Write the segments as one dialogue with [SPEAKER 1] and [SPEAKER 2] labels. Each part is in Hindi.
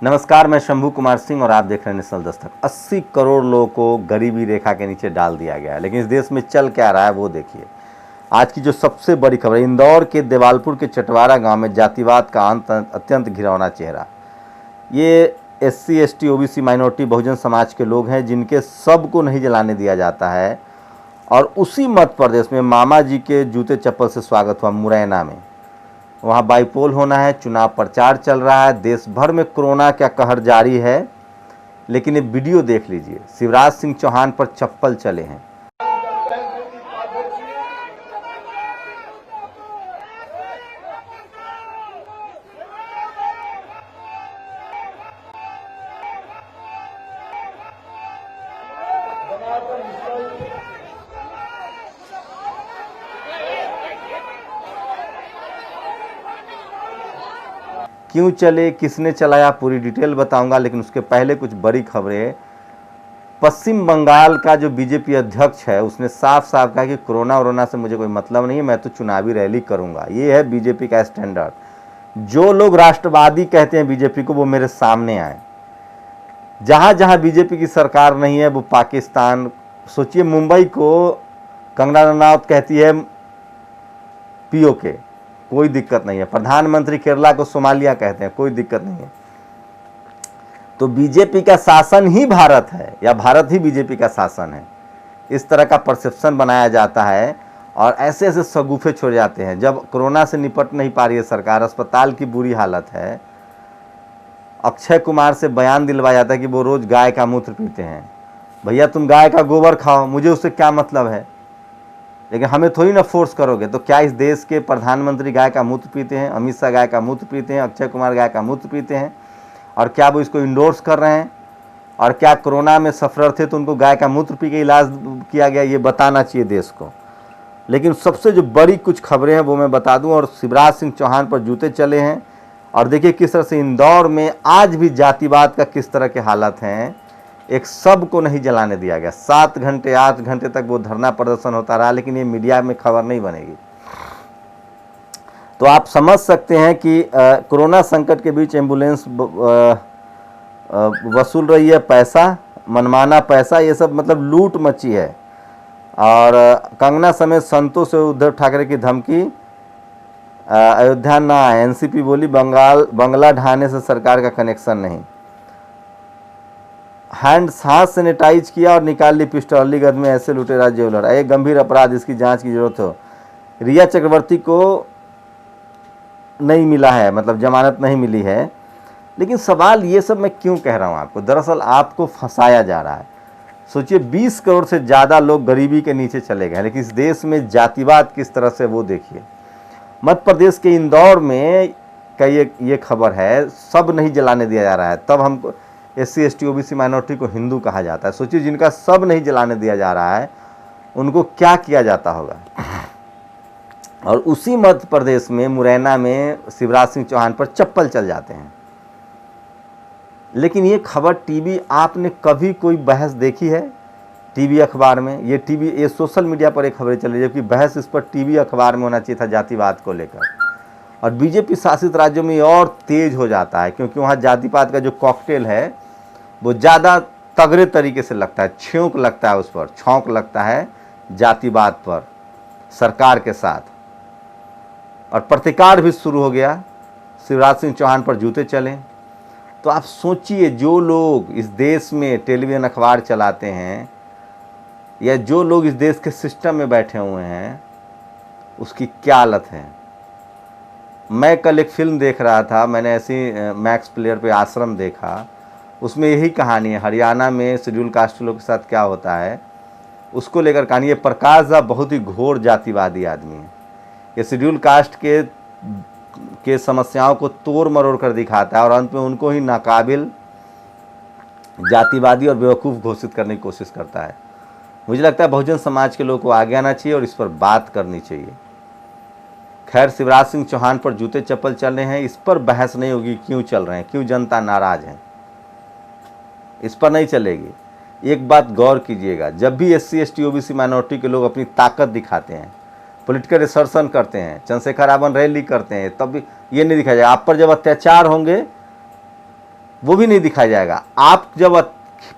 [SPEAKER 1] नमस्कार, मैं शंभू कुमार सिंह और आप देख रहे हैं नेशनल दस्तक। 80 करोड़ लोगों को गरीबी रेखा के नीचे डाल दिया गया है, लेकिन इस देश में चल क्या रहा है वो देखिए। आज की जो सबसे बड़ी खबर है, इंदौर के देवालपुर के चटवारा गांव में जातिवाद का अत्यंत घिनौना चेहरा। ये SC ST OBC minority Bahujan Samaj के लोग हैं जिनके सबको नहीं जलाने दिया जाता है। और उसी मध्य प्रदेश में मामा जी के जूते चप्पल से स्वागत हुआ मुरैना में। वहाँ बाईपोल होना है, चुनाव प्रचार चल रहा है, देश भर में कोरोना का कहर जारी है। लेकिन ये वीडियो देख लीजिए, शिवराज सिंह चौहान पर चप्पल चले हैं। क्यों चले, किसने चलाया, पूरी डिटेल बताऊंगा। लेकिन उसके पहले कुछ बड़ी खबरें। पश्चिम बंगाल का जो बीजेपी अध्यक्ष है उसने साफ साफ कहा कि कोरोना से मुझे कोई मतलब नहीं है, मैं तो चुनावी रैली करूंगा। ये है बीजेपी का स्टैंडर्ड। जो लोग राष्ट्रवादी कहते हैं बीजेपी को, वो मेरे सामने आए। जहां जहां बीजेपी की सरकार नहीं है वो पाकिस्तान, सोचिए मुंबई को कंगना रनौत कहती है POK, कोई दिक्कत नहीं है। प्रधानमंत्री केरला को सोमालिया कहते हैं, कोई दिक्कत नहीं है। तो बीजेपी का शासन ही भारत है या भारत ही बीजेपी का शासन है, इस तरह का परसेप्शन बनाया जाता है। और ऐसे ऐसे शगुफे छोड़ जाते हैं। जब कोरोना से निपट नहीं पा रही है सरकार, अस्पताल की बुरी हालत है, अक्षय कुमार से बयान दिलवाया जाता है कि वो रोज गाय का मूत्र पीते हैं। भैया तुम गाय का गोबर खाओ, मुझे उससे क्या मतलब है, लेकिन हमें थोड़ी ना फोर्स करोगे। तो क्या इस देश के प्रधानमंत्री गाय का मूत्र पीते हैं, अमित शाह गाय का मूत्र पीते हैं, अक्षय कुमार गाय का मूत्र पीते हैं, और क्या वो इसको इंडोर्स कर रहे हैं? और क्या कोरोना में सफर थे तो उनको गाय का मूत्र पी के इलाज किया गया? ये बताना चाहिए देश को। लेकिन सबसे जो बड़ी कुछ खबरें हैं वो मैं बता दूं। और शिवराज सिंह चौहान पर जूते चले हैं। और देखिए किस तरह से इंदौर में आज भी जातिवाद का किस तरह के हालत हैं। एक सब को नहीं जलाने दिया गया। 7 घंटे 8 घंटे तक वो धरना प्रदर्शन होता रहा, लेकिन ये मीडिया में खबर नहीं बनेगी। तो आप समझ सकते हैं कि कोरोना संकट के बीच एम्बुलेंस वसूल रही है पैसा, मनमाना पैसा, ये सब मतलब लूट मची है। और कंगना समेत संतों से उद्धव ठाकरे की धमकी, अयोध्या ना आए। NCP बोली बंगला ढाने से सरकार का कनेक्शन नहीं। हाथ सैनिटाइज किया और निकाल ली पिस्टल। अलीगढ़ में ऐसे लुटेरा ज्वेलर, एक गंभीर अपराध, इसकी जांच की जरूरत हो। रिया चक्रवर्ती को नहीं मिला है, मतलब जमानत नहीं मिली है। लेकिन सवाल ये सब मैं क्यों कह रहा हूँ आपको, दरअसल आपको फंसाया जा रहा है। सोचिए 20 करोड़ से ज़्यादा लोग गरीबी के नीचे चले गए, लेकिन इस देश में जातिवाद किस तरह से वो देखिए। मध्य प्रदेश के इंदौर में का ये खबर है, सब नहीं जलाने दिया जा रहा है। तब हमको SC ST OBC माइनॉरिटी को हिंदू कहा जाता है। सोचिए जिनका सब नहीं जलाने दिया जा रहा है उनको क्या किया जाता होगा। और उसी मध्य प्रदेश में मुरैना में शिवराज सिंह चौहान पर चप्पल चल जाते हैं। लेकिन ये खबर टीवी, आपने कभी कोई बहस देखी है टीवी अखबार में? ये सोशल मीडिया पर एक खबरें चल रही है, जबकि बहस इस पर टीवी अखबार में होना चाहिए था जातिवाद को लेकर। और बीजेपी शासित राज्यों में और तेज हो जाता है, क्योंकि वहाँ जातिवाद का जो कॉकटेल है वो ज़्यादा तगड़े तरीके से लगता है, छौंक लगता है, उस पर छौंक लगता है जातिवाद पर सरकार के साथ। और प्रतिकार भी शुरू हो गया, शिवराज सिंह चौहान पर जूते चले। तो आप सोचिए, जो लोग इस देश में टेलीविज़न अखबार चलाते हैं या जो लोग इस देश के सिस्टम में बैठे हुए हैं, उसकी क्या हालत है। मैं कल एक फिल्म देख रहा था, मैंने ऐसी मैक्स प्लेयर पे आश्रम देखा। उसमें यही कहानी है, हरियाणा में शेड्यूल कास्ट लोग के साथ क्या होता है उसको लेकर कहानी है। प्रकाश झा बहुत ही घोर जातिवादी आदमी है। ये शेड्यूल कास्ट के समस्याओं को तोड़ मरोड़ कर दिखाता है और अंत में उनको ही नाकाबिल जातिवादी और बेवकूफ़ घोषित करने की कोशिश करता है। मुझे लगता है बहुजन समाज के लोगों को आगे आना चाहिए और इस पर बात करनी चाहिए। खैर, शिवराज सिंह चौहान पर जूते चप्पल चल रहे हैं, इस पर बहस नहीं होगी क्यों चल रहे हैं, क्यों जनता नाराज है, इस पर नहीं चलेगी। एक बात गौर कीजिएगा, जब भी SC ST OBC माइनॉरिटी के लोग अपनी ताकत दिखाते हैं, पॉलिटिकल रिसर्शन करते हैं, चंद्रशेखर रावण रैली करते हैं, तब भी ये नहीं दिखाया जाएगा। आप पर जब अत्याचार होंगे वो भी नहीं दिखाया जाएगा। आप जब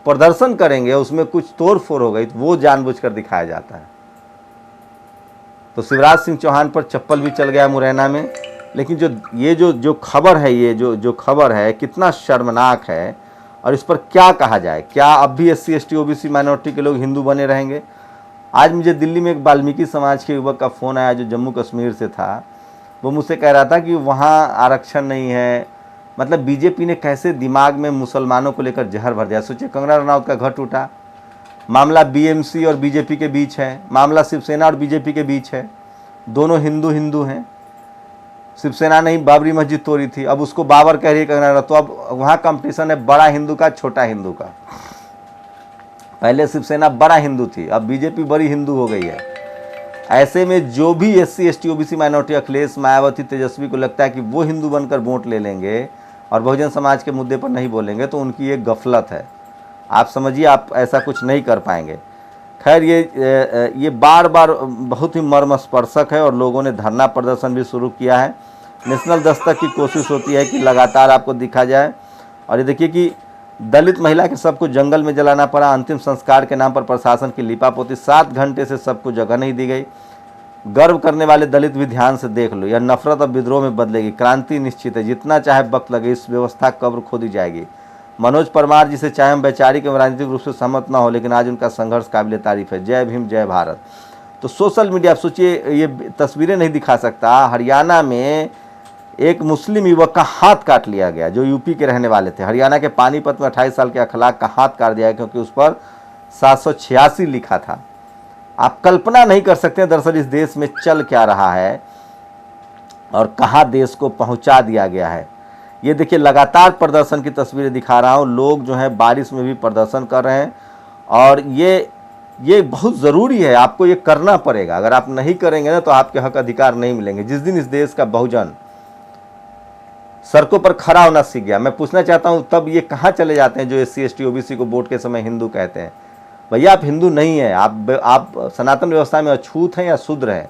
[SPEAKER 1] प्रदर्शन करेंगे उसमें कुछ तोड़ फोड़ हो गई तो वो जानबूझकर दिखाया जाता है। तो शिवराज सिंह चौहान पर चप्पल भी चल गया मुरैना में। लेकिन जो खबर है, ये जो खबर है कितना शर्मनाक है, और इस पर क्या कहा जाए। क्या अब भी SC ST OBC माइनॉरिटी के लोग हिंदू बने रहेंगे? आज मुझे दिल्ली में एक वाल्मीकि समाज के युवक का फ़ोन आया जो जम्मू कश्मीर से था। वो मुझसे कह रहा था कि वहाँ आरक्षण नहीं है। मतलब बीजेपी ने कैसे दिमाग में मुसलमानों को लेकर जहर भर दिया। सोचिए, कंगना रनौत का घर टूटा, मामला BMC और बीजेपी के बीच है, मामला शिवसेना और बीजेपी के बीच है, दोनों हिंदू हैं। शिवसेना ने ही बाबरी मस्जिद तोड़ी थी, अब उसको बाबर कह रही है कंगना रनौत। तो अब वहाँ कंपटीशन है बड़ा हिंदू का छोटा हिंदू का। पहले शिवसेना बड़ा हिंदू थी, अब बीजेपी बड़ी हिंदू हो गई है। ऐसे में जो भी SC ST OBC minority, Akhilesh, Mayawati, Tejashwi को लगता है कि वो हिंदू बनकर वोट ले लेंगे और बहुजन समाज के मुद्दे पर नहीं बोलेंगे, तो उनकी एक गफलत है। आप समझिए, आप ऐसा कुछ नहीं कर पाएंगे। खैर, ये बार बार बहुत ही मर्मस्पर्शक है और लोगों ने धरना प्रदर्शन भी शुरू किया है। नेशनल दस्तक की कोशिश होती है कि लगातार आपको दिखा जाए। और ये देखिए कि दलित महिला के सबको जंगल में जलाना पड़ा, अंतिम संस्कार के नाम पर प्रशासन की लिपापोती, 7 घंटे से सबको जगह नहीं दी गई। गर्व करने वाले दलित भी ध्यान से देख लो, यह नफरत अब विद्रोह में बदलेगी। क्रांति निश्चित है, जितना चाहे वक्त लगे, इस व्यवस्था कब्र खोदी जाएगी। मनोज परमार, जिसे चाहे हम वैचारिक एवं राजनीतिक रूप से सहमत न हो, लेकिन आज उनका संघर्ष काबिल तारीफ है। जय भीम, जय भारत। तो सोशल मीडिया, आप सोचिए, ये तस्वीरें नहीं दिखा सकता। हरियाणा में एक मुस्लिम युवक का हाथ काट लिया गया जो यूपी के रहने वाले थे। हरियाणा के पानीपत में 28 साल के अखलाक का हाथ काट दिया क्योंकि उस पर 786 लिखा था। आप कल्पना नहीं कर सकते दरअसल इस देश में चल क्या रहा है और कहाँ देश को पहुँचा दिया गया है। ये देखिए, लगातार प्रदर्शन की तस्वीरें दिखा रहा हूँ। लोग जो है बारिश में भी प्रदर्शन कर रहे हैं और ये बहुत ज़रूरी है, आपको ये करना पड़ेगा। अगर आप नहीं करेंगे ना तो आपके हक अधिकार नहीं मिलेंगे। जिस दिन इस देश का बहुजन सड़कों पर खड़ा होना सीख गया, मैं पूछना चाहता हूँ, तब ये कहाँ चले जाते हैं जो SC ST OBC को वोट के समय हिंदू कहते हैं? भैया, आप हिंदू नहीं हैं, आप सनातन व्यवस्था में अछूत हैं या शूद्र हैं।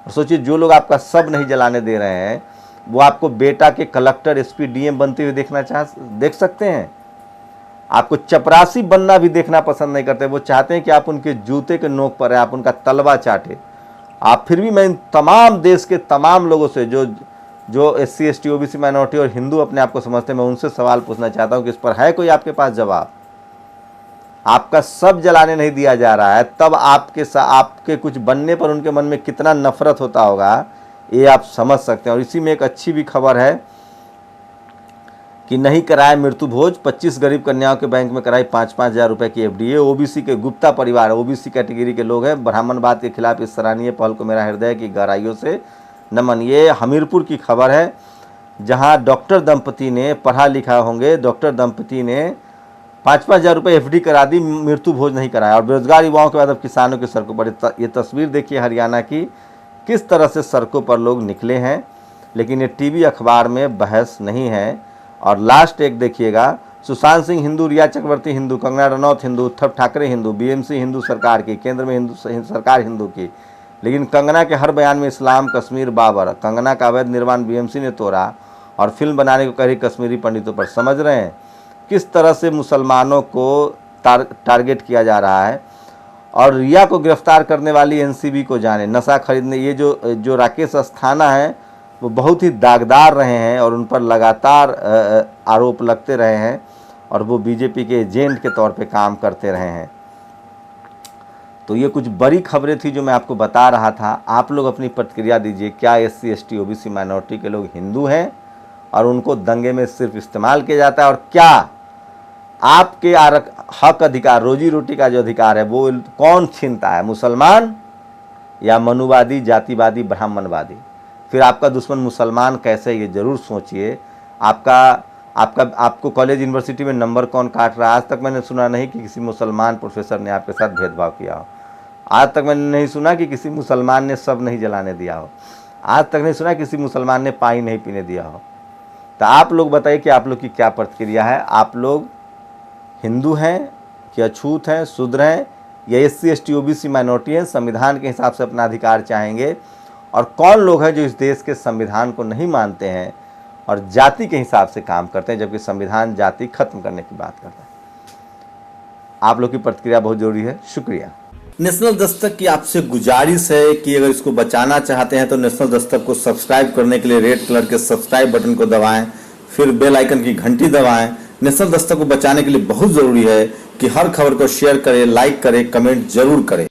[SPEAKER 1] और सोचिए, जो लोग आपका सब नहीं जलाने दे रहे हैं वो आपको बेटा के कलेक्टर, SP, DM बनते हुए देख सकते हैं। आपको चपरासी बनना भी देखना पसंद नहीं करते। वो चाहते हैं कि आप उनके जूते के नोक पर हैं, आप उनका तलवा चाटे। आप फिर भी, मैं इन तमाम देश के तमाम लोगों से जो SC ST OBC माइनॉरिटी और हिंदू अपने आप को समझते हैं, मैं उनसे सवाल पूछना चाहता हूं कि इस पर है कोई आपके पास जवाब? आपका सब जलाने नहीं दिया जा रहा है, तब आपके कुछ बनने पर उनके मन में कितना नफरत होता होगा, ये आप समझ सकते हैं। और इसी में एक अच्छी भी खबर है कि नहीं कराया मृत्यु भोज, 25 गरीब कन्याओं के बैंक में कराई 5-5 हज़ार रुपये की FD। OBC के गुप्ता परिवार, OBC कैटेगरी के लोग हैं। ब्राह्मणवाद के खिलाफ इस सराहनीय पहल को मेरा हृदय की गहराइयों से नमन। ये हमीरपुर की खबर है, जहां डॉक्टर दंपति ने, पढ़ा लिखा होंगे, डॉक्टर दंपति ने 5-5 हज़ार रुपये FD करा दी, मृत्यु भोज नहीं कराया। और बेरोजगार युवाओं के बाद अब किसानों की सड़कों पर। ये तस्वीर देखिए हरियाणा की, किस तरह से सड़कों पर लोग निकले हैं। लेकिन ये TV अखबार में बहस नहीं है। और लास्ट एक देखिएगा, सुशांत सिंह हिंदू, रिया चक्रवर्ती हिंदू, कंगना रनौत हिंदू, उद्धव ठाकरे हिंदू, BMC हिंदू सरकार की, केंद्र में हिंदू सरकार हिंदू की। लेकिन कंगना के हर बयान में इस्लाम, कश्मीर, बाबर। कंगना का अवैध निर्माण BMC ने तोड़ा और फिल्म बनाने को कह रही कश्मीरी पंडितों पर। समझ रहे हैं किस तरह से मुसलमानों को टारगेट किया जा रहा है। और रिया को गिरफ्तार करने वाली NCB को जाने, नशा खरीदने, ये जो राकेश अस्थाना है वो बहुत ही दागदार रहे हैं और उन पर लगातार आरोप लगते रहे हैं और वो बीजेपी के एजेंट के तौर पे काम करते रहे हैं। तो ये कुछ बड़ी खबरें थी जो मैं आपको बता रहा था। आप लोग अपनी प्रतिक्रिया दीजिए, क्या SC ST OBC माइनॉरिटी के लोग हिंदू हैं और उनको दंगे में सिर्फ इस्तेमाल किया जाता है? और क्या आपके हक अधिकार, रोजी रोटी का जो अधिकार है वो कौन छीनता है, मुसलमान या मनुवादी, जातिवादी, ब्राह्मणवादी? फिर आपका दुश्मन मुसलमान कैसे, ये ज़रूर सोचिए। आपको कॉलेज यूनिवर्सिटी में नंबर कौन काट रहा है? आज तक मैंने सुना नहीं कि किसी मुसलमान प्रोफेसर ने आपके साथ भेदभाव किया हो। आज तक मैंने नहीं सुना कि किसी मुसलमान ने सब नहीं जलाने दिया हो। आज तक नहीं सुना किसी मुसलमान ने पानी नहीं पीने दिया हो। तो आप लोग बताइए कि आप लोग की क्या प्रतिक्रिया है? आप लोग हिंदू हैं कि अछूत हैं, शूद्र हैं, या SC ST OBC माइनॉरिटी हैं, संविधान के हिसाब से अपना अधिकार चाहेंगे? और कौन लोग हैं जो इस देश के संविधान को नहीं मानते हैं और जाति के हिसाब से काम करते हैं, जबकि संविधान जाति खत्म करने की बात करता है? आप लोग की प्रतिक्रिया बहुत जरूरी है। शुक्रिया। नेशनल दस्तक की आपसे गुजारिश है कि अगर इसको बचाना चाहते हैं तो नेशनल दस्तक को सब्सक्राइब करने के लिए रेड कलर के सब्सक्राइब बटन को दबाएं, फिर बेल आइकन की घंटी दबाएं। नेशनल दस्तक को बचाने के लिए बहुत जरूरी है कि हर खबर को शेयर करें, लाइक करें, कमेंट जरूर करें।